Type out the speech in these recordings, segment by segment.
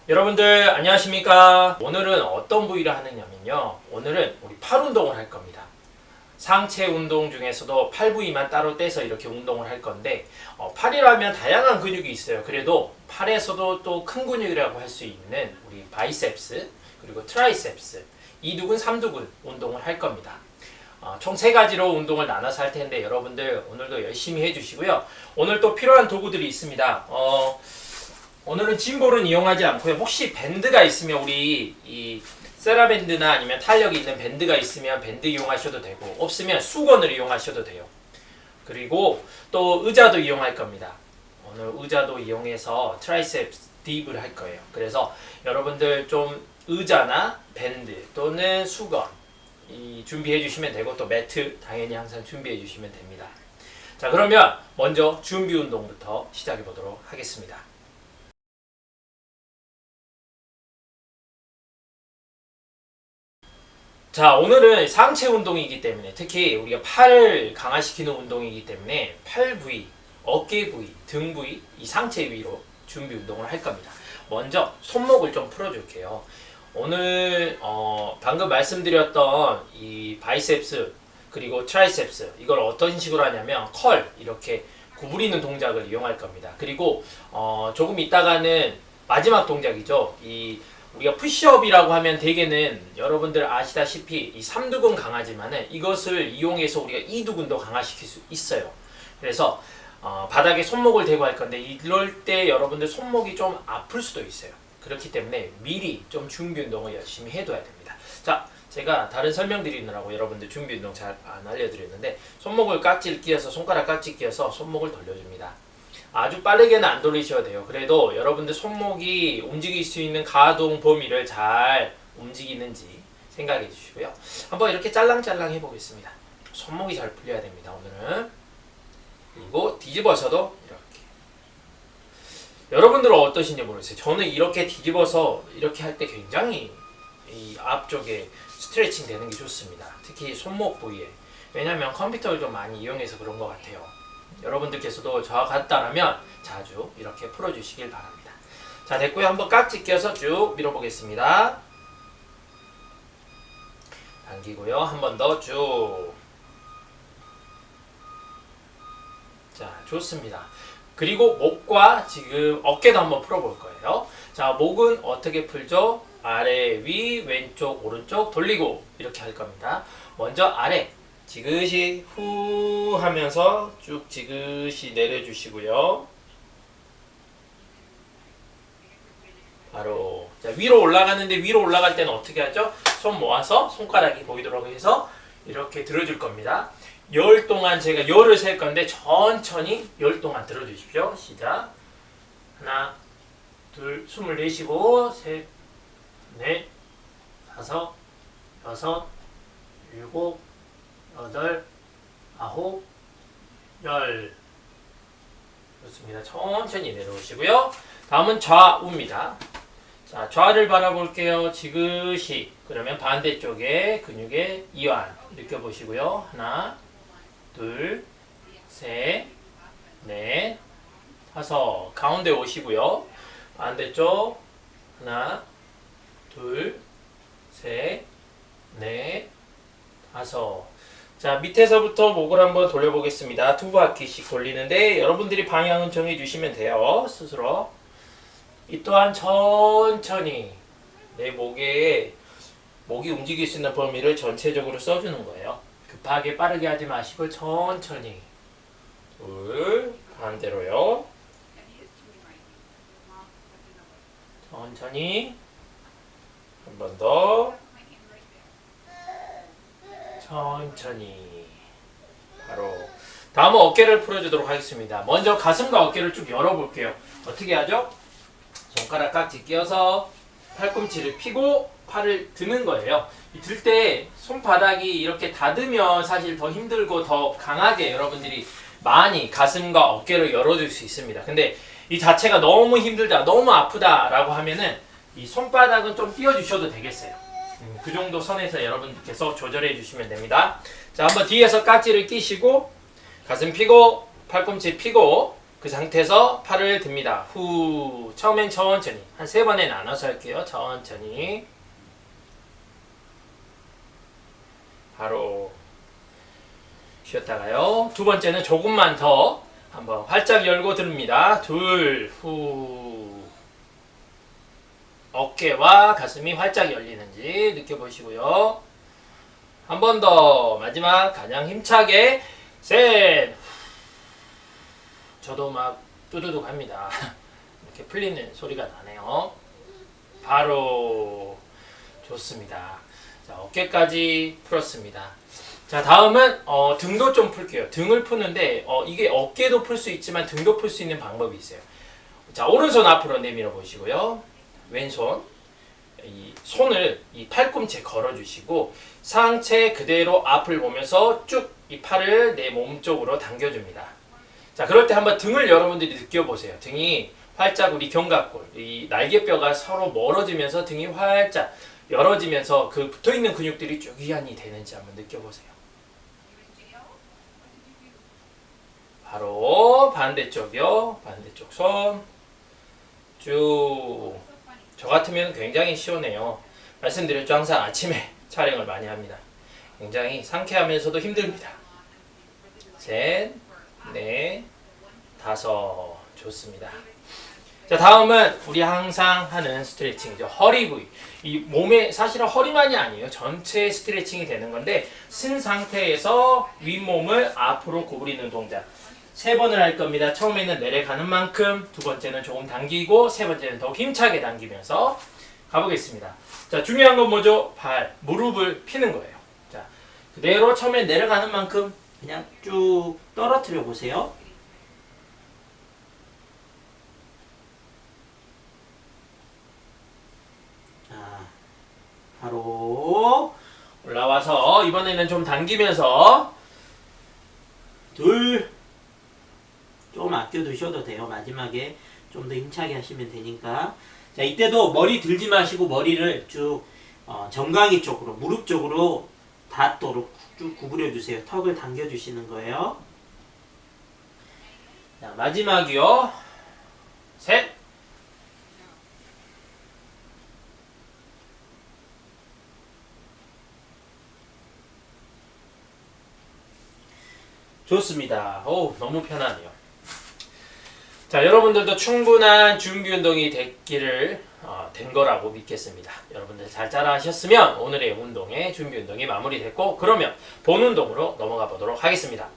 여러분들 안녕하십니까? 오늘은 어떤 부위를 하느냐면요. 오늘은 우리 팔 운동을 할 겁니다. 상체 운동 중에서도 팔 부위만 따로 떼서 이렇게 운동을 할 건데 팔이라면 다양한 근육이 있어요. 그래도 팔에서도 또 큰 근육이라고 할 수 있는 우리 바이셉스 그리고 트라이셉스 이두근, 삼두근 운동을 할 겁니다. 총 3가지로 운동을 나눠서 할 텐데 여러분들 오늘도 열심히 해주시고요. 오늘 또 필요한 도구들이 있습니다. 오늘은 짐볼은 이용하지 않고요. 혹시 밴드가 있으면 우리 이 세라밴드나 아니면 탄력이 있는 밴드가 있으면 밴드 이용하셔도 되고 없으면 수건을 이용하셔도 돼요. 그리고 또 의자도 이용할 겁니다. 오늘 의자도 이용해서 트라이셉스 딥을 할 거예요. 그래서 여러분들 좀 의자나 밴드 또는 수건 준비해 주시면 되고 또 매트 당연히 항상 준비해 주시면 됩니다. 자, 그러면 먼저 준비 운동부터 시작해 보도록 하겠습니다. 자, 오늘은 상체 운동이기 때문에 특히 우리가 팔을 강화시키는 운동이기 때문에 팔 부위, 어깨 부위, 등 부위, 이 상체 위로 준비 운동을 할 겁니다. 먼저 손목을 좀 풀어줄게요. 오늘 방금 말씀드렸던 이 바이셉스 그리고 트라이셉스 이걸 어떤 식으로 하냐면 컬 이렇게 구부리는 동작을 이용할 겁니다. 그리고 조금 있다가는 마지막 동작이죠. 우리가 푸시업이라고 하면 대개는 여러분들 아시다시피 이 삼두근 강하지만은 이것을 이용해서 우리가 이두근도 강화시킬 수 있어요. 그래서 바닥에 손목을 대고 할 건데 이럴 때 여러분들 손목이 좀 아플 수도 있어요. 그렇기 때문에 미리 좀 준비 운동을 열심히 해둬야 됩니다. 자, 제가 다른 설명드리느라고 여러분들 준비 운동 잘 안 알려드렸는데 손목을 깍지를 끼워서 손가락 깍지 끼워서 손목을 돌려줍니다. 아주 빠르게는 안 돌리셔도 돼요. 그래도 여러분들 손목이 움직일 수 있는 가동 범위를 잘 움직이는지 생각해 주시고요. 한번 이렇게 짤랑짤랑 해보겠습니다. 손목이 잘 풀려야 됩니다. 오늘은. 그리고 뒤집어서도 이렇게. 여러분들은 어떠신지 모르겠어요. 저는 이렇게 뒤집어서 이렇게 할 때 굉장히 이 앞쪽에 스트레칭 되는 게 좋습니다. 특히 손목 부위에. 왜냐면 컴퓨터를 좀 많이 이용해서 그런 것 같아요. 여러분들께서도 저와 같다라면 자주 이렇게 풀어주시길 바랍니다. 자, 됐고요. 한번 깍지 껴서 쭉 밀어보겠습니다. 당기고요. 한 번 더 쭉. 자, 좋습니다. 그리고 목과 지금 어깨도 한번 풀어볼 거예요. 자, 목은 어떻게 풀죠? 아래, 위, 왼쪽, 오른쪽 돌리고 이렇게 할 겁니다. 먼저 아래. 지그시 후 하면서 쭉 지그시 내려주시고요. 바로 자, 위로 올라가는데 위로 올라갈 때는 어떻게 하죠? 손 모아서 손가락이 보이도록 해서 이렇게 들어줄 겁니다. 열 동안 제가 열을 셀 건데 천천히 열 동안 들어주십시오. 시작. 하나, 둘, 숨을 내쉬고 셋, 넷, 다섯, 여섯, 일곱, 여덟, 아홉, 열. 좋습니다. 천천히 내려오시고요. 다음은 좌우입니다. 자, 좌를 바라볼게요. 지그시. 그러면 반대쪽에 근육의 이완 느껴보시고요. 하나, 둘, 셋, 넷, 다섯. 가운데 오시고요. 반대쪽. 하나, 둘, 셋, 넷, 다섯. 자, 밑에서부터 목을 한번 돌려보겠습니다. 2바퀴씩 돌리는데 여러분들이 방향은 정해주시면 돼요. 스스로. 이 또한 천천히 내 목이 움직일 수 있는 범위를 전체적으로 써주는 거예요. 급하게 빠르게 하지 마시고 천천히. 둘, 반대로요. 천천히. 한 번 더. 천천히. 바로 다음은 어깨를 풀어주도록 하겠습니다. 먼저 가슴과 어깨를 쭉 열어볼게요. 어떻게 하죠? 손가락 깍지 끼워서 팔꿈치를 펴고 팔을 드는 거예요. 들 때 손바닥이 이렇게 닫으면 사실 더 힘들고 더 강하게 여러분들이 많이 가슴과 어깨를 열어줄 수 있습니다. 근데 이 자체가 너무 힘들다, 너무 아프다 라고 하면은 이 손바닥은 좀 띄워주셔도 되겠어요. 그 정도 선에서 여러분께서 조절해 주시면 됩니다. 자, 한번 뒤에서 깍지를 끼시고 가슴 펴고 팔꿈치 펴고 그 상태에서 팔을 듭니다. 후. 처음엔 천천히. 한 3번에 나눠서 할게요. 천천히. 바로 쉬었다가요. 두 번째는 조금만 더 한번 활짝 열고 듭니다. 둘. 후. 어깨와 가슴이 활짝 열리는지 느껴보시고요. 한 번 더. 마지막 가장 힘차게. 셋. 저도 막 뚜두둑 합니다. 이렇게 풀리는 소리가 나네요. 바로 좋습니다. 자, 어깨까지 풀었습니다. 자, 다음은 등도 좀 풀게요. 등을 푸는데 이게 어깨도 풀 수 있지만 등도 풀 수 있는 방법이 있어요. 자, 오른손 앞으로 내밀어 보시고요. 왼손 이 손을 이 팔꿈치에 걸어 주시고 상체 그대로 앞을 보면서 쭉 이 팔을 내 몸 쪽으로 당겨 줍니다. 자, 그럴 때 한번 등을 여러분들이 느껴보세요. 등이 활짝 우리 견갑골, 이 날개뼈가 서로 멀어지면서 등이 활짝 열어지면서 그 붙어있는 근육들이 쭉 이완이 되는지 한번 느껴보세요. 바로 반대쪽이요. 반대쪽 손 쭉. 저 같으면 굉장히 시원해요. 말씀드렸죠. 항상 아침에 촬영을 많이 합니다. 굉장히 상쾌하면서도 힘듭니다. 셋, 넷, 다섯. 좋습니다. 자, 다음은 우리 항상 하는 스트레칭이죠. 허리 부위. 이 몸에 사실은 허리만이 아니에요. 전체 스트레칭이 되는 건데 쓴 상태에서 윗몸을 앞으로 구부리는 동작. 3번을 할 겁니다. 처음에는 내려가는 만큼, 두 번째는 조금 당기고, 세 번째는 더욱 힘차게 당기면서 가보겠습니다. 자, 중요한 건 뭐죠? 발, 무릎을 피는 거예요. 자, 그대로 처음에 내려가는 만큼 그냥 쭉 떨어뜨려 보세요. 자, 바로 올라와서 이번에는 좀 당기면서 둘, 조금 아껴두셔도 돼요. 마지막에 좀 더 힘차게 하시면 되니까. 자, 이때도 머리 들지 마시고 머리를 쭉 정강이 쪽으로, 무릎 쪽으로 닿도록 쭉 구부려 주세요. 턱을 당겨 주시는 거예요. 자, 마지막이요. 셋. 좋습니다. 오, 너무 편하네요. 자, 여러분들도 충분한 준비 운동이 됐기를 된 거라고 믿겠습니다. 여러분들 잘 따라하셨으면 오늘의 운동의 준비 운동이 마무리됐고, 그러면 본 운동으로 넘어가 보도록 하겠습니다.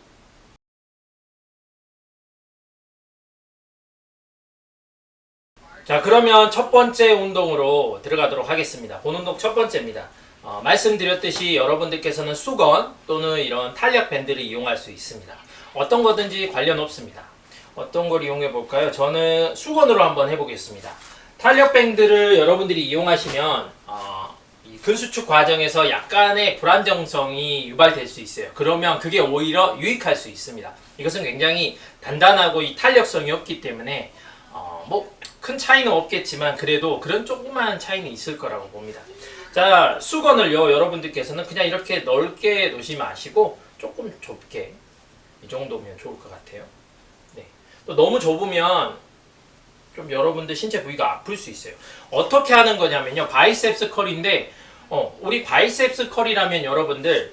자, 그러면 첫 번째 운동으로 들어가도록 하겠습니다. 본 운동 첫 번째입니다. 말씀드렸듯이 여러분들께서는 수건 또는 이런 탄력 밴드를 이용할 수 있습니다. 어떤 거든지 관련 없습니다. 어떤 걸 이용해 볼까요? 저는 수건으로 한번 해보겠습니다. 탄력 밴드를 여러분들이 이용하시면 이 근수축 과정에서 약간의 불안정성이 유발될 수 있어요. 그러면 그게 오히려 유익할 수 있습니다. 이것은 굉장히 단단하고 이 탄력성이 없기 때문에 뭐 큰 차이는 없겠지만 그래도 그런 조그만 차이는 있을 거라고 봅니다. 자, 수건을요, 여러분들께서는 그냥 이렇게 넓게 놓지 마시고 조금 좁게, 이 정도면 좋을 것 같아요. 네. 또 너무 좁으면 좀 여러분들 신체 부위가 아플 수 있어요. 어떻게 하는 거냐면요, 바이셉스 컬인데 우리 바이셉스 컬이라면 여러분들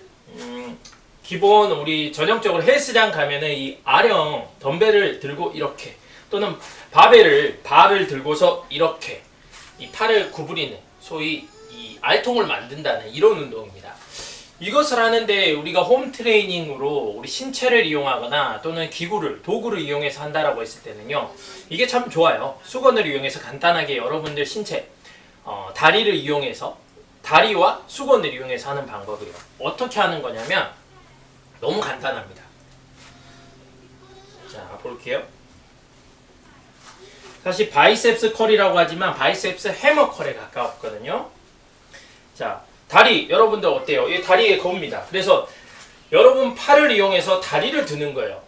기본 우리 전형적으로 헬스장 가면은 이 아령 덤벨을 들고 이렇게, 또는 발을 들고서 이렇게 이 팔을 구부리는, 소위 이 알통을 만든다는 이런 운동입니다. 이것을 하는데 우리가 홈 트레이닝으로 우리 신체를 이용하거나 또는 도구를 이용해서 한다라고 했을 때는요, 이게 참 좋아요. 수건을 이용해서 간단하게 여러분들 신체 다리를 이용해서, 다리와 수건을 이용해서 하는 방법이에요. 어떻게 하는 거냐면 너무 간단합니다. 자, 볼게요. 사실 바이셉스 컬이라고 하지만 바이셉스 해머 컬에 가까웠거든요. 자, 다리 여러분들 어때요? 이 다리의 겁니다. 그래서 여러분 팔을 이용해서 다리를 드는 거예요.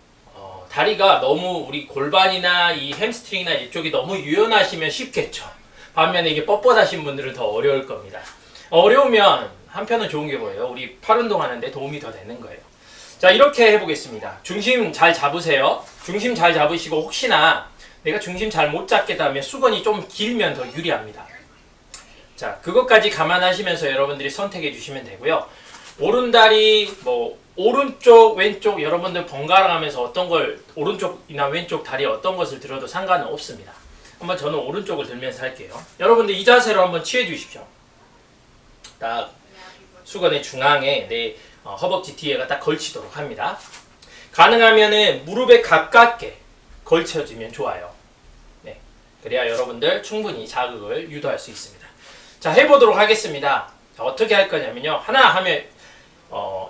다리가 너무 우리 골반이나 이 햄스트링이나 이쪽이 너무 유연하시면 쉽겠죠. 반면에 이게 뻣뻣하신 분들은 더 어려울 겁니다. 어려우면 한편은 좋은 게 뭐예요? 우리 팔 운동하는데 도움이 더 되는 거예요. 자, 이렇게 해보겠습니다. 중심 잘 잡으세요. 중심 잘 잡으시고 혹시나 내가 중심 잘 못 잡겠다면 수건이 좀 길면 더 유리합니다. 자, 그것까지 감안하시면서 여러분들이 선택해 주시면 되고요. 오른다리 뭐 오른쪽 왼쪽 여러분들 번갈아 가면서 어떤 걸 오른쪽이나 왼쪽 다리 어떤 것을 들어도 상관은 없습니다. 한번 저는 오른쪽을 들면서 할게요. 여러분들 이 자세로 한번 취해 주십시오. 딱 수건의 중앙에 내 허벅지 뒤에가 딱 걸치도록 합니다. 가능하면은 무릎에 가깝게 걸쳐주면 좋아요. 네, 그래야 여러분들 충분히 자극을 유도할 수 있습니다. 자, 해보도록 하겠습니다. 자, 어떻게 할 거냐면요. 하나 하면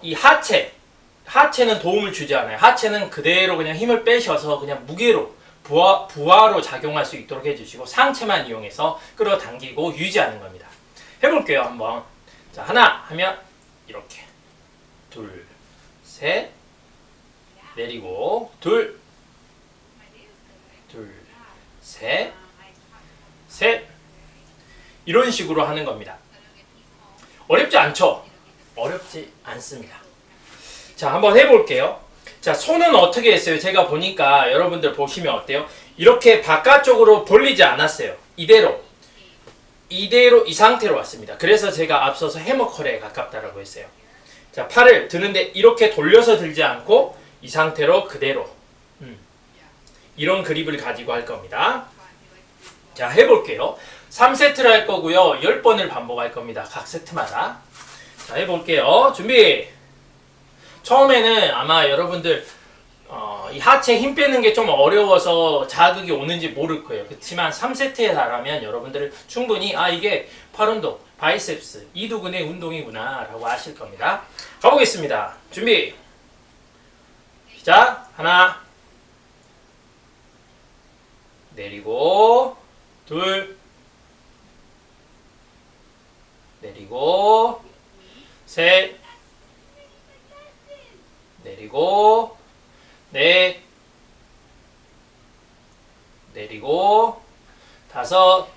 이 하체는 도움을 주지 않아요. 하체는 그대로 그냥 힘을 빼셔서 그냥 무게로 부하로 작용할 수 있도록 해주시고 상체만 이용해서 끌어당기고 유지하는 겁니다. 해볼게요. 한번. 자, 하나 하면 이렇게 둘, 셋 내리고 둘, 셋 이런 식으로 하는 겁니다. 어렵지 않죠? 어렵지 않습니다. 자, 한번 해볼게요. 자, 손은 어떻게 했어요? 제가 보니까 여러분들 보시면 어때요? 이렇게 바깥쪽으로 벌리지 않았어요. 이대로 이 상태로 왔습니다. 그래서 제가 앞서서 해머컬에 가깝다라고 했어요. 자, 팔을 드는데 이렇게 돌려서 들지 않고 이 상태로 그대로 이런 그립을 가지고 할 겁니다. 자, 해볼게요. 3세트를 할 거고요. 10번을 반복할 겁니다. 각 세트마다. 자, 해볼게요. 준비! 처음에는 아마 여러분들 이 하체 힘 빼는 게 좀 어려워서 자극이 오는지 모를 거예요. 그렇지만 3세트에 달하면 여러분들은 충분히 이게 팔운동, 바이셉스, 이두근의 운동이구나 라고 아실 겁니다. 가보겠습니다. 준비! 시작! 하나 내리고 둘 내리고 셋 내리고 넷 내리고 다섯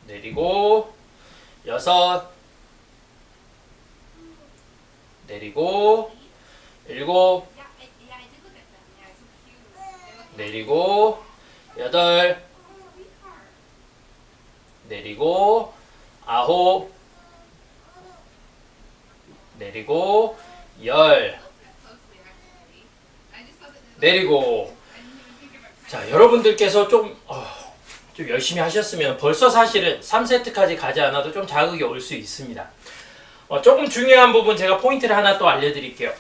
내리고 여섯 내리고 일곱 내리고 여덟 내리고 아홉 내리고 열 내리고. 자, 여러분들께서 좀 열심히 하셨으면 벌써 사실은 3세트까지 가지 않아도 좀 자극이 올 수 있습니다. 조금 중요한 부분 제가 포인트를 하나 또 알려드릴게요.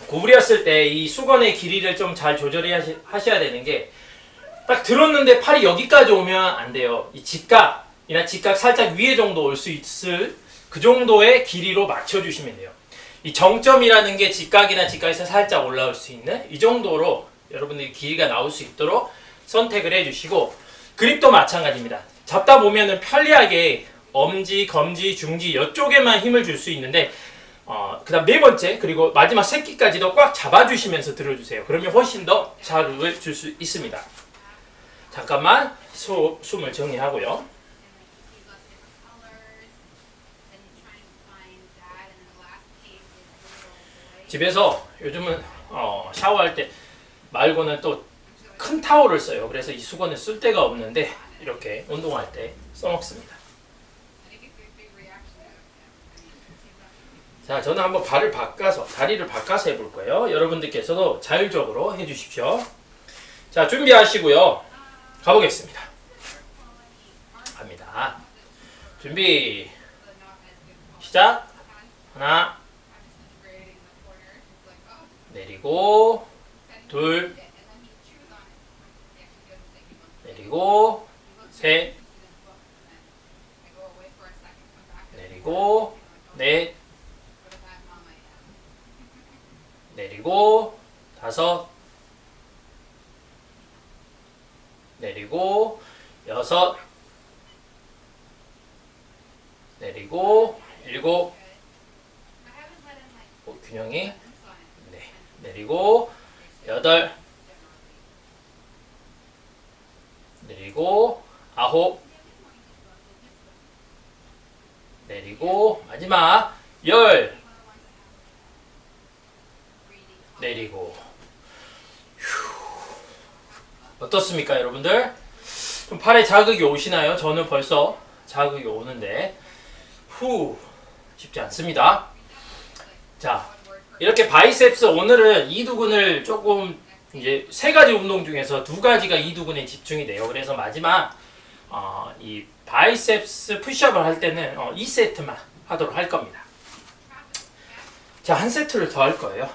구부렸을 때 이 수건의 길이를 좀 잘 조절하셔야 되는 게 딱 들었는데 팔이 여기까지 오면 안 돼요. 이 직각이나 직각 살짝 위에 정도 올 수 있을 그 정도의 길이로 맞춰주시면 돼요. 이 정점이라는 게 직각이나 직각에서 살짝 올라올 수 있는 이 정도로 여러분들이 길이가 나올 수 있도록 선택을 해주시고 그립도 마찬가지입니다. 잡다 보면은 편리하게 엄지, 검지, 중지 이쪽에만 힘을 줄 수 있는데 그 다음 네 번째 그리고 마지막 새끼까지도 꽉 잡아주시면서 들어주세요. 그러면 훨씬 더 자극을 줄 수 있습니다. 잠깐만 숨을 정리하고요. 집에서 요즘은 샤워할 때 말고는 또 큰 타올을 써요. 그래서 이 수건을 쓸 데가 없는데 이렇게 운동할 때 써먹습니다. 자, 저는 한번 다리를 바꿔서 해볼 거예요. 여러분들께서도 자율적으로 해주십시오. 자, 준비하시고요. 가보겠습니다. 갑니다. 준비. 시작. 하나. 내리고. 둘. 내리고. 셋. 내리고. 넷. 내리고. 다섯. 내리고. 여섯. 내리고. 일곱. 균형이. 네. 내리고. 여덟. 내리고. 아홉. 내리고. 마지막. 열. 내리고. 어떻습니까, 여러분들? 좀 팔에 자극이 오시나요? 저는 벌써 자극이 오는데 쉽지 않습니다. 자, 이렇게 바이셉스 오늘은 이두근을 조금 이제 세 가지 운동 중에서 두 가지가 이두근에 집중이 돼요. 그래서 마지막 이 바이셉스 푸시업을 할 때는 2세트만 하도록 할 겁니다. 자, 한 세트를 더 할 거예요.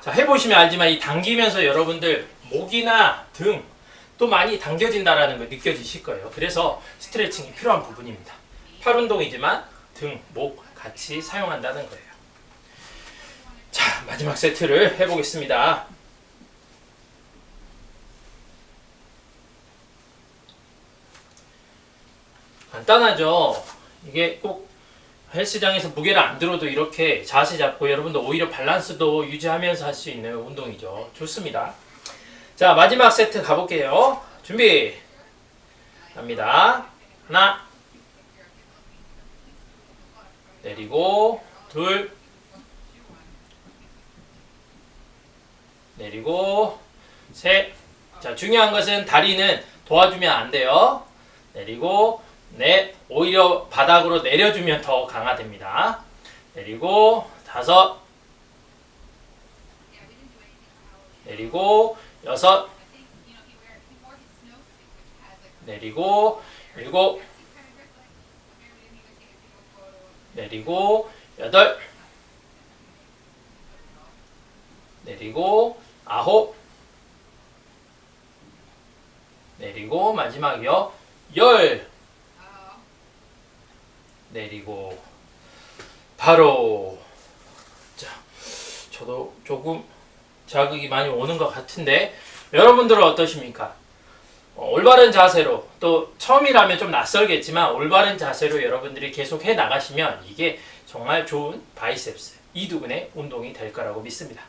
자, 해보시면 알지만 이 당기면서 여러분들 목이나 등 또 많이 당겨진다라는 거 느껴지실 거예요. 그래서 스트레칭이 필요한 부분입니다. 팔 운동이지만 등, 목 같이 사용한다는 거예요. 자, 마지막 세트를 해보겠습니다. 간단하죠? 이게 꼭 헬스장에서 무게를 안 들어도 이렇게 자세 잡고 여러분들 오히려 밸런스도 유지하면서 할 수 있는 운동이죠. 좋습니다. 자, 마지막 세트 가볼게요. 준비! 갑니다. 하나, 내리고, 둘, 내리고, 셋. 자, 중요한 것은 다리는 도와주면 안 돼요. 내리고, 넷. 오히려 바닥으로 내려주면 더 강화됩니다. 내리고, 다섯. 내리고, 여섯. 내리고, 일곱. 내리고, 여덟. 내리고, 아홉. 내리고, 마지막이요. 열. 내리고, 바로. 자, 저도 조금 자극이 많이 오는 것 같은데 여러분들은 어떠십니까? 올바른 자세로, 또 처음이라면 좀 낯설겠지만 올바른 자세로 여러분들이 계속 해 나가시면 이게 정말 좋은 바이셉스, 이두근의 운동이 될 거라고 믿습니다.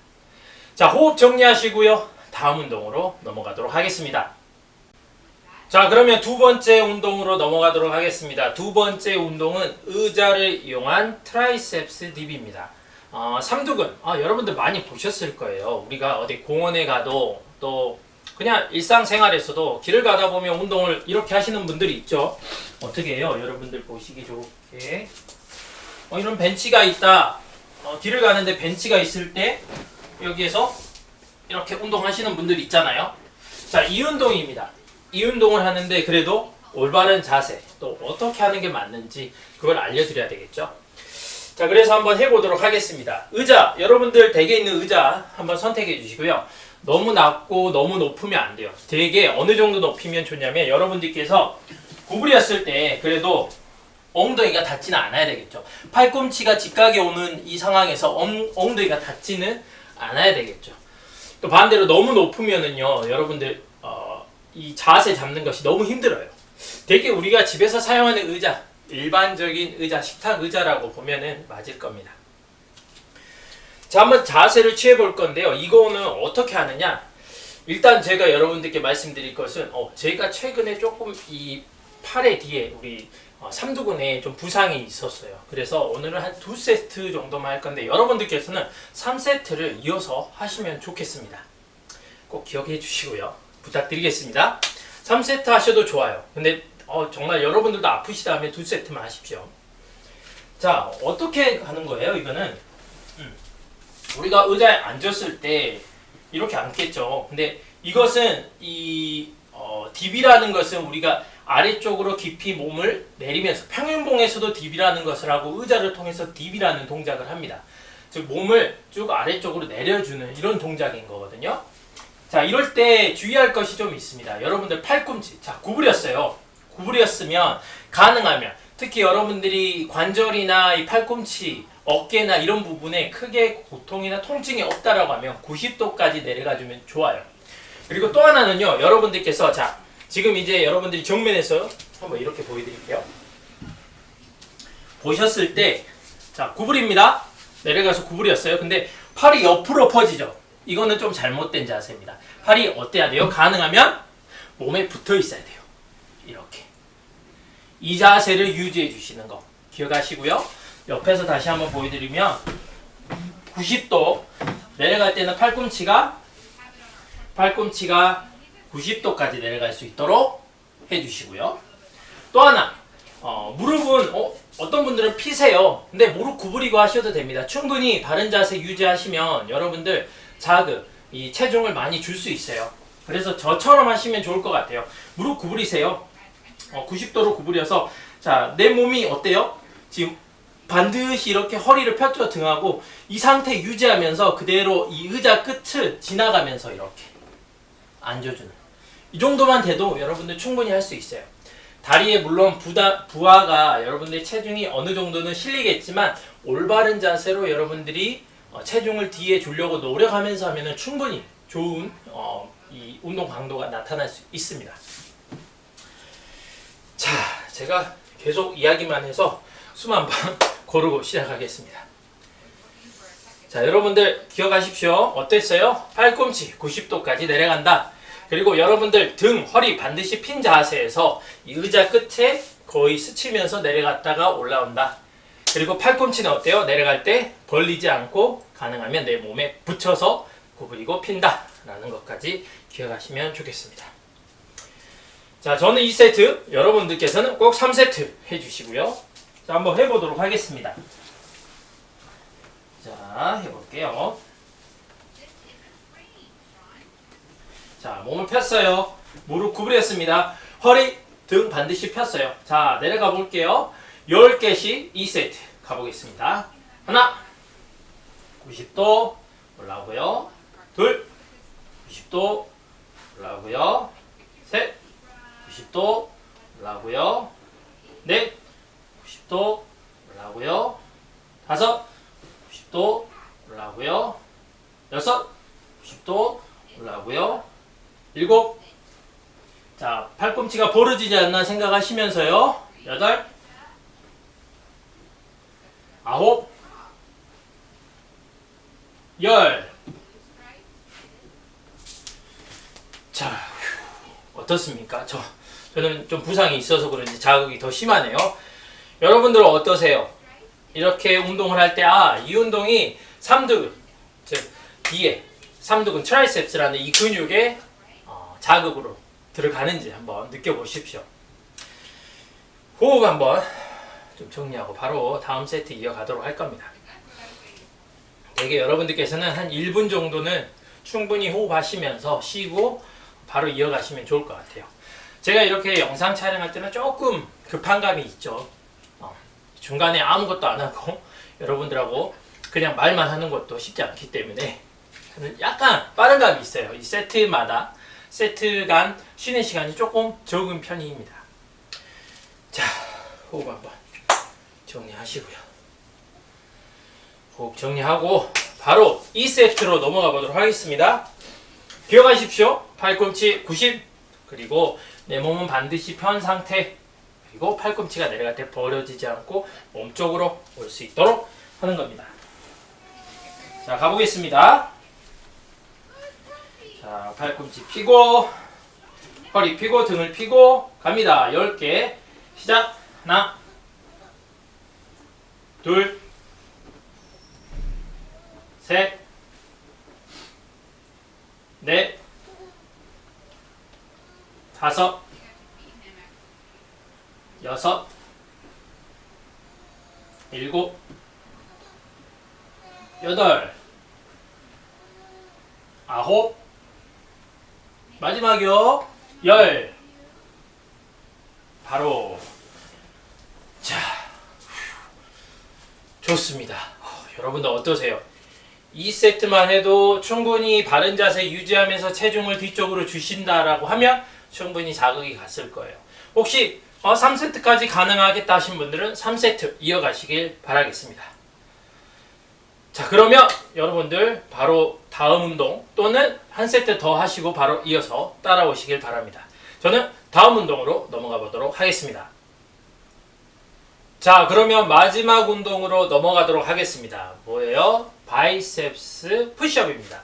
자, 호흡 정리하시고요. 다음 운동으로 넘어가도록 하겠습니다. 자, 그러면 두 번째 운동으로 넘어가도록 하겠습니다. 두 번째 운동은 의자를 이용한 트라이셉스 딥입니다. 삼두근, 여러분들 많이 보셨을 거예요. 우리가 어디 공원에 가도 또 그냥 일상생활에서도 길을 가다 보면 운동을 이렇게 하시는 분들이 있죠. 어떻게 해요? 여러분들 보시기 좋게 이런 벤치가 있다. 길을 가는데 벤치가 있을 때 여기에서 이렇게 운동하시는 분들 있잖아요. 자, 이 운동입니다. 이 운동을 하는데 그래도 올바른 자세, 또 어떻게 하는 게 맞는지 그걸 알려드려야 되겠죠. 자, 그래서 한번 해보도록 하겠습니다. 의자, 여러분들 댁에 있는 의자 한번 선택해 주시고요. 너무 낮고 너무 높으면 안 돼요. 되게 어느 정도 높이면 좋냐면 여러분들께서 구부렸을 때 그래도 엉덩이가 닿지는 않아야 되겠죠. 팔꿈치가 직각에 오는 이 상황에서 엉덩이가 닿지는 않아야 되겠죠. 또 반대로 너무 높으면은요, 여러분들 이 자세 잡는 것이 너무 힘들어요. 되게 우리가 집에서 사용하는 의자, 일반적인 의자, 식탁 의자라고 보면은 맞을 겁니다. 자, 한번 자세를 취해 볼 건데요. 이거는 어떻게 하느냐? 일단 제가 여러분들께 말씀드릴 것은 제가 최근에 조금 이 팔의 뒤에 우리 삼두근에 좀 부상이 있었어요. 그래서 오늘은 한 2세트 정도만 할 건데 여러분들께서는 3세트를 이어서 하시면 좋겠습니다. 꼭 기억해 주시고요. 부탁드리겠습니다. 3세트 하셔도 좋아요. 근데 정말 여러분들도 아프시다 하면 2세트만 하십시오. 자, 어떻게 하는 거예요? 이거는 우리가 의자에 앉았을 때 이렇게 앉겠죠. 근데 이것은 이 딥이라는 것은 우리가 아래쪽으로 깊이 몸을 내리면서 평행봉에서도 딥이라는 것을 하고 의자를 통해서 딥이라는 동작을 합니다. 즉 몸을 쭉 아래쪽으로 내려주는 이런 동작인 거거든요. 자, 이럴 때 주의할 것이 좀 있습니다. 여러분들 팔꿈치, 자, 구부렸어요. 구부렸으면 가능하면 특히 여러분들이 관절이나 이 팔꿈치, 어깨나 이런 부분에 크게 고통이나 통증이 없다라고 하면 90도까지 내려가주면 좋아요. 그리고 또 하나는요, 여러분들께서 자, 지금 이제 여러분들이 정면에서 한번 이렇게 보여드릴게요. 보셨을 때, 자, 구부립니다. 내려가서 구부렸어요. 근데 팔이 옆으로 퍼지죠. 이거는 좀 잘못된 자세입니다. 팔이 어때야 돼요? 가능하면 몸에 붙어 있어야 돼요. 이렇게. 이 자세를 유지해 주시는 거 기억하시고요. 옆에서 다시 한번 보여드리면 90도 내려갈 때는 팔꿈치가 90도까지 내려갈 수 있도록 해주시고요. 또 하나, 무릎은 어떤 분들은 피세요. 근데 무릎 구부리고 하셔도 됩니다. 충분히 바른 자세 유지하시면 여러분들 자극, 이 체중을 많이 줄 수 있어요. 그래서 저처럼 하시면 좋을 것 같아요. 무릎 구부리세요. 90도로 구부려서 자, 내 몸이 어때요? 지금 반드시 이렇게 허리를 폈죠, 등하고. 이 상태 유지하면서 그대로 이 의자 끝을 지나가면서 이렇게 앉아주는, 이 정도만 돼도 여러분들 충분히 할 수 있어요. 다리에 물론 부하가 여러분들의 체중이 어느 정도는 실리겠지만 올바른 자세로 여러분들이 체중을 뒤에 주려고 노력하면서 하면 충분히 좋은 이 운동 강도가 나타날 수 있습니다. 자, 제가 계속 이야기만 해서 숨 한 번 고르고 시작하겠습니다. 자, 여러분들 기억하십시오. 어땠어요? 팔꿈치 90도까지 내려간다. 그리고 여러분들 등, 허리 반드시 핀 자세에서 이 의자 끝에 거의 스치면서 내려갔다가 올라온다. 그리고 팔꿈치는 어때요? 내려갈 때 벌리지 않고 가능하면 내 몸에 붙여서 구부리고 핀다 라는 것까지 기억하시면 좋겠습니다. 자, 저는 2세트, 여러분들께서는 꼭 3세트 해주시고요. 자, 한번 해보도록 하겠습니다. 자, 해볼게요. 자, 몸을 폈어요. 무릎 구부렸습니다. 허리, 등 반드시 폈어요. 자, 내려가 볼게요. 10개씩 2세트 가보겠습니다. 하나, 90도 올라오고요. 둘, 90도 올라오고요. 셋, 90도 올라오고요. 넷, 90도 올라오고요. 다섯, 90도 올라오고요. 여섯, 90도 올라오고요. 일곱, 자, 팔꿈치가 벌어지지 않나 생각하시면서요. 여덟, 아홉, 열. 자, 어떻습니까? 저는 좀 부상이 있어서 그런지 자극이 더 심하네요. 여러분들은 어떠세요? 이렇게 운동을 할 때, 이 운동이 삼두근, 즉 뒤에 삼두근 트라이셉스라는 이 근육에 자극으로 들어가는지 한번 느껴보십시오. 호흡 한번 좀 정리하고 바로 다음 세트 이어가도록 할 겁니다. 되게 여러분들께서는 한 1분 정도는 충분히 호흡하시면서 쉬고 바로 이어가시면 좋을 것 같아요. 제가 이렇게 영상 촬영할 때는 조금 급한 감이 있죠. 중간에 아무것도 안 하고 여러분들하고 그냥 말만 하는 것도 쉽지 않기 때문에 약간 빠른 감이 있어요. 이 세트마다 세트 간 쉬는 시간이 조금 적은 편입니다. 자, 호흡 한번 정리하시고요. 호흡 정리하고 바로 2세트로 넘어가 보도록 하겠습니다. 기억하십시오. 팔꿈치 90, 그리고 내 몸은 반드시 편 상태, 그리고 팔꿈치가 내려갈 때 벌어지지 않고 몸쪽으로 올 수 있도록 하는 겁니다. 자, 가보겠습니다. 자, 팔꿈치 펴고 허리 펴고 등을 펴고 갑니다. 10개 시작. 하나, 둘, 셋, 넷, 다섯, 여섯, 일곱, 여덟, 아홉, 마지막이요. 10. 바로. 자, 좋습니다. 여러분들 어떠세요? 2세트만 해도 충분히 바른 자세 유지하면서 체중을 뒤쪽으로 주신다라고 하면 충분히 자극이 갔을 거예요. 혹시 3세트까지 가능하겠다 하신 분들은 3세트 이어가시길 바라겠습니다. 자, 그러면 여러분들 바로 다음 운동 또는 한 세트 더 하시고 바로 이어서 따라오시길 바랍니다. 저는 다음 운동으로 넘어가 보도록 하겠습니다. 자, 그러면 마지막 운동으로 넘어가도록 하겠습니다. 뭐예요? 바이셉스 푸시업입니다.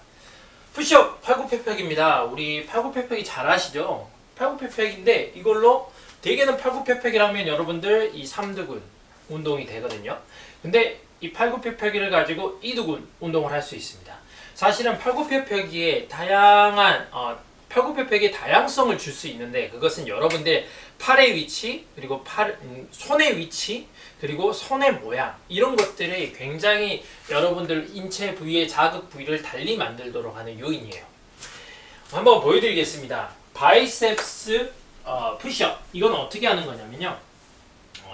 푸시업 팔굽혀펴기입니다. 우리 팔굽혀펴기 잘 아시죠? 팔굽혀펴기인데 이걸로 대개는 팔굽혀펴기라면 여러분들 이 삼두근 운동이 되거든요. 근데 이 팔굽혀펴기를 가지고 이두근 운동을 할 수 있습니다. 사실은 팔굽혀펴기에 다양한 팔굽혀펴기의 다양성을 줄 수 있는데 그것은 여러분들 팔의 위치 그리고 손의 위치 그리고 손의 모양 이런 것들이 굉장히 여러분들 인체 부위의 자극 부위를 달리 만들도록 하는 요인이에요. 한번 보여드리겠습니다. 바이셉스 푸시업 이건 어떻게 하는 거냐면요.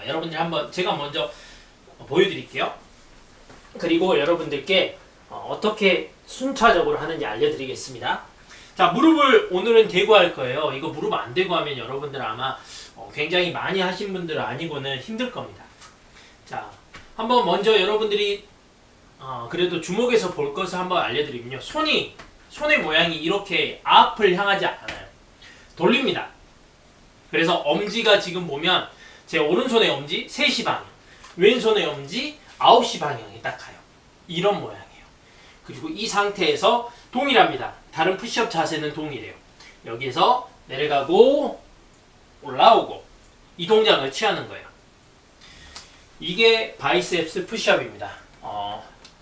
여러분들 한번 제가 먼저 보여드릴게요. 그리고 여러분들께 어떻게 순차적으로 하는지 알려드리겠습니다. 자, 무릎을 오늘은 대고 할 거예요. 이거 무릎 안 대고 하면 여러분들 아마 굉장히 많이 하신 분들은 아니고는 힘들 겁니다. 자, 한번 먼저 여러분들이 그래도 주목해서 볼 것을 한번 알려드리면요. 손의 모양이 이렇게 앞을 향하지 않아요. 돌립니다. 그래서 엄지가 지금 보면 제 오른손의 엄지 3시 방향, 왼손의 엄지 9시 방향에 딱 가요. 이런 모양이에요. 그리고 이 상태에서 동일합니다. 다른 푸시업 자세는 동일해요. 여기에서 내려가고 올라오고 이 동작을 취하는 거예요. 이게 바이셉스 푸시업입니다.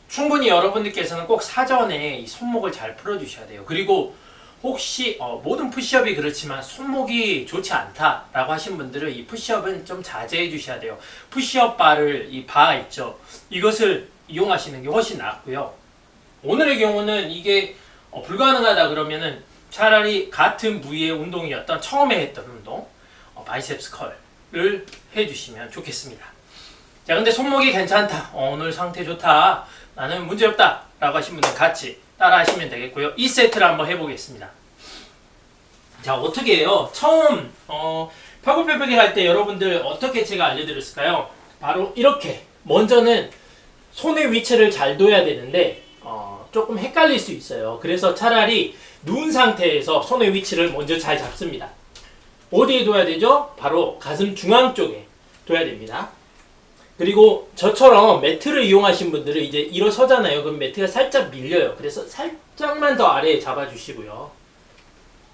충분히 여러분들께서는 꼭 사전에 이 손목을 잘 풀어주셔야 돼요. 그리고 혹시 모든 푸시업이 그렇지만 손목이 좋지 않다라고 하신 분들은 이 푸시업은 좀 자제해 주셔야 돼요. 푸시업 바를 이 바 있죠. 이것을 이용하시는 게 훨씬 낫고요. 오늘의 경우는 이게 불가능하다 그러면은 차라리 같은 부위의 운동이었던 처음에 했던 운동 바이셉스 컬을 해주시면 좋겠습니다. 자, 근데 손목이 괜찮다, 오늘 상태 좋다, 나는 문제없다 라고 하신 분들 같이 따라 하시면 되겠고요. 이 세트를 한번 해보겠습니다. 자, 어떻게 해요? 처음 팔굽혀펴기 할 때 여러분들 어떻게 제가 알려드렸을까요? 바로 이렇게 먼저는 손의 위치를 잘 둬야 되는데 조금 헷갈릴 수 있어요. 그래서 차라리 누운 상태에서 손의 위치를 먼저 잘 잡습니다. 어디에 둬야 되죠? 바로 가슴 중앙 쪽에 둬야 됩니다. 그리고 저처럼 매트를 이용하신 분들은 이제 일어서잖아요. 그럼 매트가 살짝 밀려요. 그래서 살짝만 더 아래에 잡아주시고요.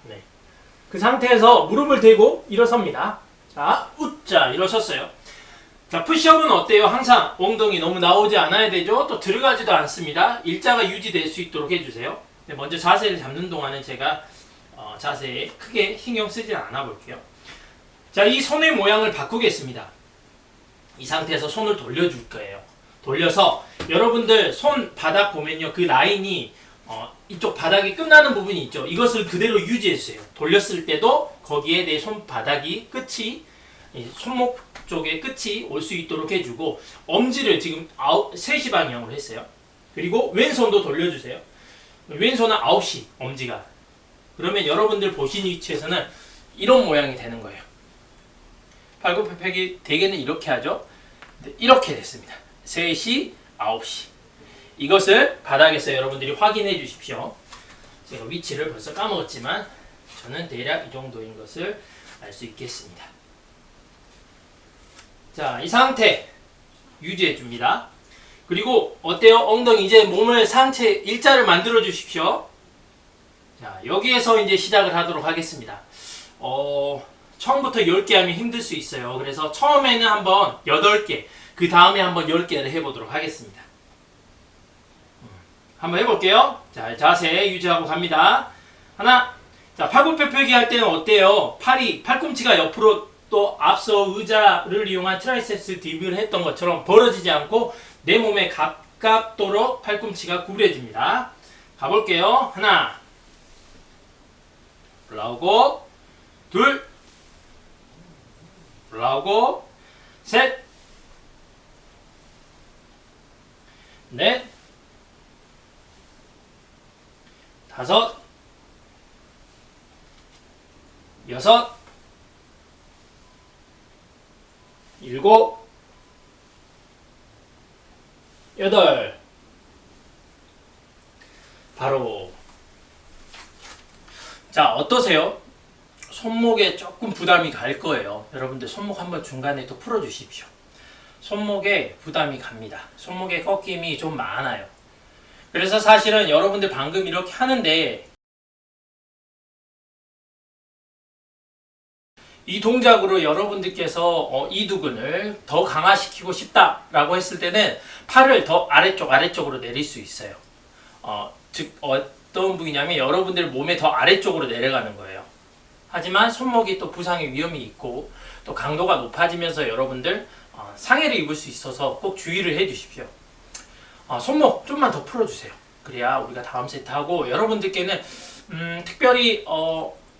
네. 그 상태에서 무릎을 대고 일어섭니다. 자, 웃자 일어섰어요. 자, 푸시업은 어때요? 항상 엉덩이 너무 나오지 않아야 되죠? 또 들어가지도 않습니다. 일자가 유지될 수 있도록 해주세요. 네, 먼저 자세를 잡는 동안은 제가 자세에 크게 신경 쓰지 않아 볼게요. 자, 이 손의 모양을 바꾸겠습니다. 이 상태에서 손을 돌려줄 거예요. 돌려서 여러분들 손 바닥 보면요, 그 라인이 이쪽 바닥이 끝나는 부분이 있죠. 이것을 그대로 유지해주세요. 돌렸을 때도 거기에 내 손바닥이 끝이 손목 쪽에 끝이 올 수 있도록 해주고, 엄지를 지금 3시 방향으로 했어요. 그리고 왼손도 돌려주세요. 왼손은 9시 엄지가. 그러면 여러분들 보신 위치에서는 이런 모양이 되는 거예요. 팔굽혀펴기 대개는 이렇게 하죠. 이렇게 됐습니다. 3시, 9시. 이것을 바닥에서 여러분들이 확인해 주십시오. 제가 위치를 벌써 까먹었지만 저는 대략 이 정도인 것을 알 수 있겠습니다. 자, 이 상태 유지해 줍니다. 그리고 어때요? 엉덩이 이제 몸을 상체 일자를 만들어 주십시오. 자, 여기에서 이제 시작을 하도록 하겠습니다. 처음부터 10개 하면 힘들 수 있어요. 그래서 처음에는 한번 8개, 그 다음에 한번 10개를 해보도록 하겠습니다. 한번 해볼게요. 자, 자세 유지하고 갑니다. 하나. 자, 팔굽혀펴기 할 때는 어때요? 팔꿈치가 옆으로 또 앞서 의자를 이용한 트라이셉스 DB를 했던 것처럼 벌어지지 않고 내 몸에 가깝도록 팔꿈치가 구부려집니다. 가볼게요. 하나. 올라오고, 둘. 올라오고, 셋, 넷, 다섯, 여섯, 일곱, 여덟. 바로. 자, 어떠세요? 손목에 조금 부담이 갈 거예요. 여러분들 손목 한번 중간에 또 풀어주십시오. 손목에 부담이 갑니다. 손목에 꺾임이 좀 많아요. 그래서 사실은 여러분들 방금 이렇게 하는데 이 동작으로 여러분들께서 이두근을 더 강화시키고 싶다라고 했을 때는 팔을 더 아래쪽으로 내릴 수 있어요. 즉 어떤 부위냐면 여러분들 몸의 더 아래쪽으로 내려가는 거예요. 하지만 손목이 또 부상의 위험이 있고 또 강도가 높아지면서 여러분들 상해를 입을 수 있어서 꼭 주의를 해 주십시오. 손목 좀만 더 풀어주세요. 그래야 우리가 다음 세트하고 여러분들께는 특별히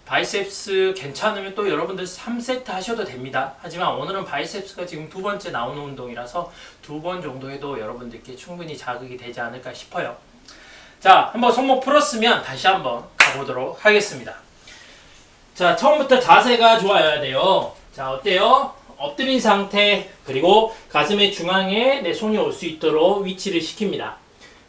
바이셉스 괜찮으면 또 여러분들 3세트 하셔도 됩니다. 하지만 오늘은 바이셉스가 지금 두 번째 나오는 운동이라서 2번 정도 해도 여러분들께 충분히 자극이 되지 않을까 싶어요. 자, 한번 손목 풀었으면 다시 한번 가보도록 하겠습니다. 자, 처음부터 자세가 좋아야 돼요. 자, 어때요? 엎드린 상태, 그리고 가슴의 중앙에 내 손이 올 수 있도록 위치를 시킵니다.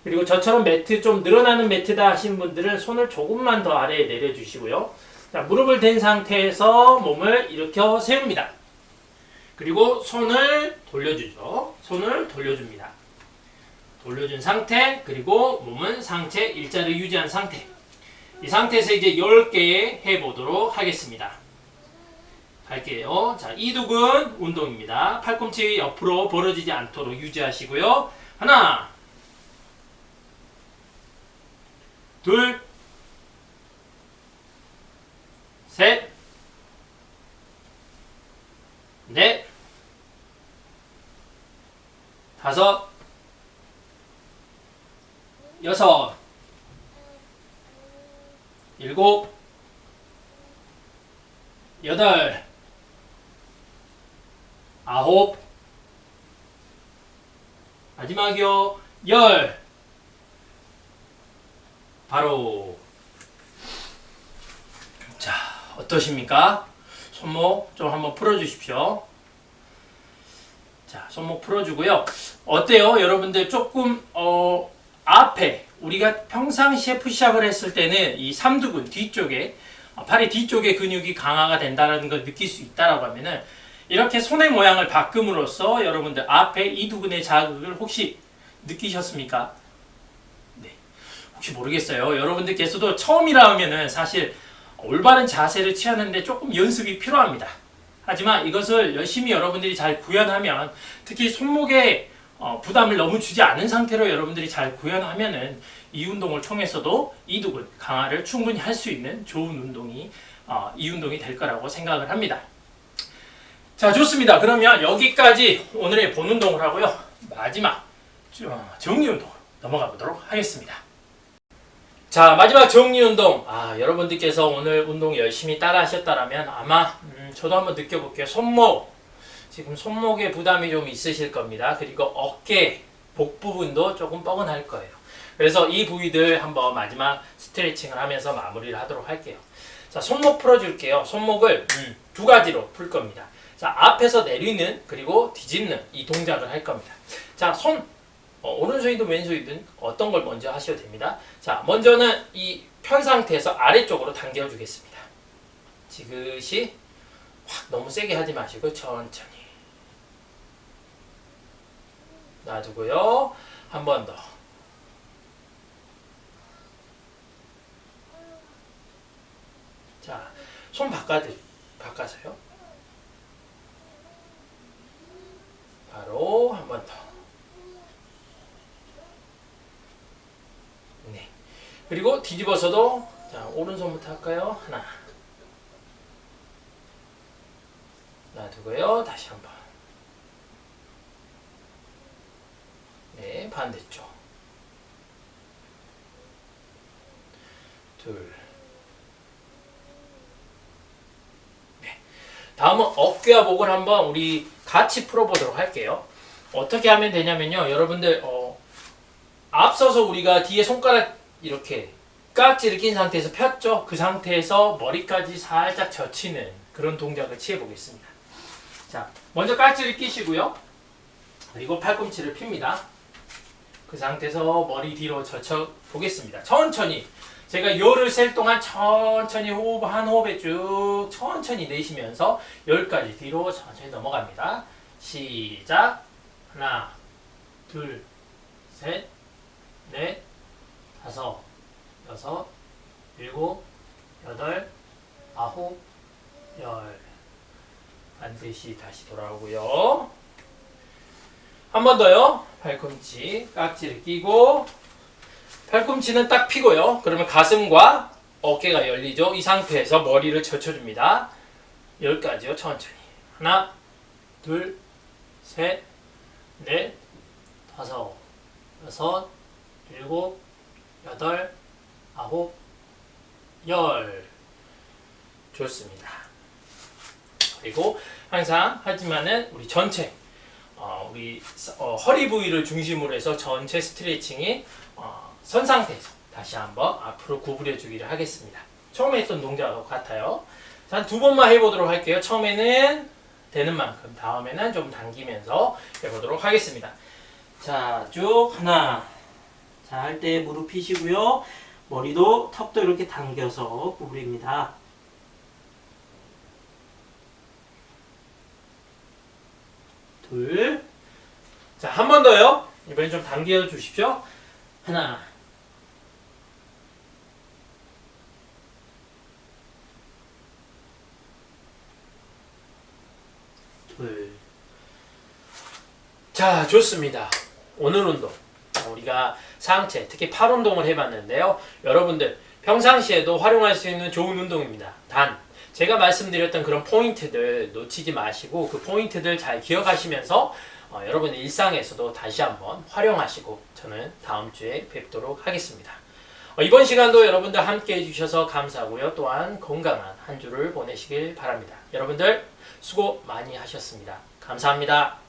그리고 저처럼 매트 좀 늘어나는 매트다 하신 분들은 손을 조금만 더 아래에 내려주시고요. 자, 무릎을 댄 상태에서 몸을 일으켜 세웁니다. 그리고 손을 돌려주죠. 손을 돌려줍니다. 돌려준 상태, 그리고 몸은 상체 일자를 유지한 상태. 이 상태에서 이제 10개 해보도록 하겠습니다. 갈게요. 자, 이두근 운동입니다. 팔꿈치 옆으로 벌어지지 않도록 유지하시고요. 하나, 둘, 셋, 넷, 다섯, 여섯, 일곱, 여덟, 아홉, 마지막이요, 열. 바로. 자, 어떠십니까? 손목 좀 한번 풀어주십시오. 자, 손목 풀어주고요. 어때요? 여러분들 조금 앞에 우리가 평상시에 푸시업을 했을 때는 이 삼두근 뒤쪽에 팔의 뒤쪽에 근육이 강화가 된다는 걸 느낄 수 있다라고 하면은 이렇게 손의 모양을 바꿈으로써 여러분들 앞에 이 두근의 자극을 혹시 느끼셨습니까? 네. 혹시 모르겠어요. 여러분들께서도 처음이라 하면은 사실 올바른 자세를 취하는데 조금 연습이 필요합니다. 하지만 이것을 열심히 여러분들이 잘 구현하면, 특히 손목에 부담을 너무 주지 않은 상태로 여러분들이 잘 구현하면은 이 운동을 통해서도 이두근 강화를 충분히 할 수 있는 좋은 운동이 이 운동이 될 거라고 생각을 합니다. 자, 좋습니다. 그러면 여기까지 오늘의 본 운동을 하고요. 마지막 정리 운동으로 넘어가 보도록 하겠습니다. 자, 마지막 정리 운동. 여러분들께서 오늘 운동 열심히 따라 하셨다라면 아마 저도 한번 느껴볼게요. 손목, 지금 손목에 부담이 좀 있으실 겁니다. 그리고 어깨, 복 부분도 조금 뻐근할 거예요. 그래서 이 부위들 한번 마지막 스트레칭을 하면서 마무리를 하도록 할게요. 자, 손목 풀어줄게요. 손목을 두 가지로 풀 겁니다. 자, 앞에서 내리는, 그리고 뒤집는 이 동작을 할 겁니다. 자, 손, 오른손이든 왼손이든 어떤 걸 먼저 하셔도 됩니다. 자, 먼저는 이 편 상태에서 아래쪽으로 당겨주겠습니다. 지그시 확 너무 세게 하지 마시고 천천히 놔두고요. 한 번 더. 자, 손 바꿔서요. 바로 한 번 더. 네. 그리고 뒤집어서도, 자, 오른손부터 할까요? 하나. 놔두고요. 다시 한 번. 네, 반대쪽. 둘. 네. 다음은 어깨와 목을 한번 우리 같이 풀어보도록 할게요. 어떻게 하면 되냐면요. 여러분들, 앞서서 우리가 뒤에 손가락 이렇게 깍지를 낀 상태에서 폈죠? 그 상태에서 머리까지 살짝 젖히는 그런 동작을 취해 보겠습니다. 자, 먼저 깍지를 끼시고요. 그리고 팔꿈치를 핍니다. 그 상태에서 머리 뒤로 젖혀 보겠습니다. 천천히. 제가 열을 셀 동안 천천히 호흡, 한 호흡에 쭉 천천히 내쉬면서 10까지 뒤로 천천히 넘어갑니다. 시작. 하나, 둘, 셋, 넷, 다섯, 여섯, 일곱, 여덟, 아홉, 열. 반드시 다시 돌아오고요. 한 번 더요. 팔꿈치 깍지를 끼고 팔꿈치는 딱 펴고요. 그러면 가슴과 어깨가 열리죠. 이 상태에서 머리를 젖혀줍니다. 10가지요. 천천히. 하나, 둘, 셋, 넷, 다섯, 여섯, 일곱, 여덟, 아홉, 열. 좋습니다. 그리고 항상 하지만은 우리 전체 우리 허리 부위를 중심으로 해서 전체 스트레칭이 선 상태에서 다시 한번 앞으로 구부려 주기를 하겠습니다. 처음에 했던 동작과 같아요. 자, 한 2번만 해보도록 할게요. 처음에는 되는 만큼, 다음에는 좀 당기면서 해보도록 하겠습니다. 자, 쭉 하나. 자, 할 때 무릎 펴시고요. 머리도 턱도 이렇게 당겨서 구부립니다. 둘. 자, 한 번 더요. 이번엔 좀 당겨 주십시오. 하나. 둘. 자, 좋습니다. 오늘 운동. 우리가 상체, 특히 팔 운동을 해봤는데요. 여러분들 평상시에도 활용할 수 있는 좋은 운동입니다. 단, 제가 말씀드렸던 그런 포인트들 놓치지 마시고 그 포인트들 잘 기억하시면서 여러분 일상에서도 다시 한번 활용하시고 저는 다음 주에 뵙도록 하겠습니다. 이번 시간도 여러분들 함께 해주셔서 감사하고요. 또한 건강한 한 주를 보내시길 바랍니다. 여러분들 수고 많이 하셨습니다. 감사합니다.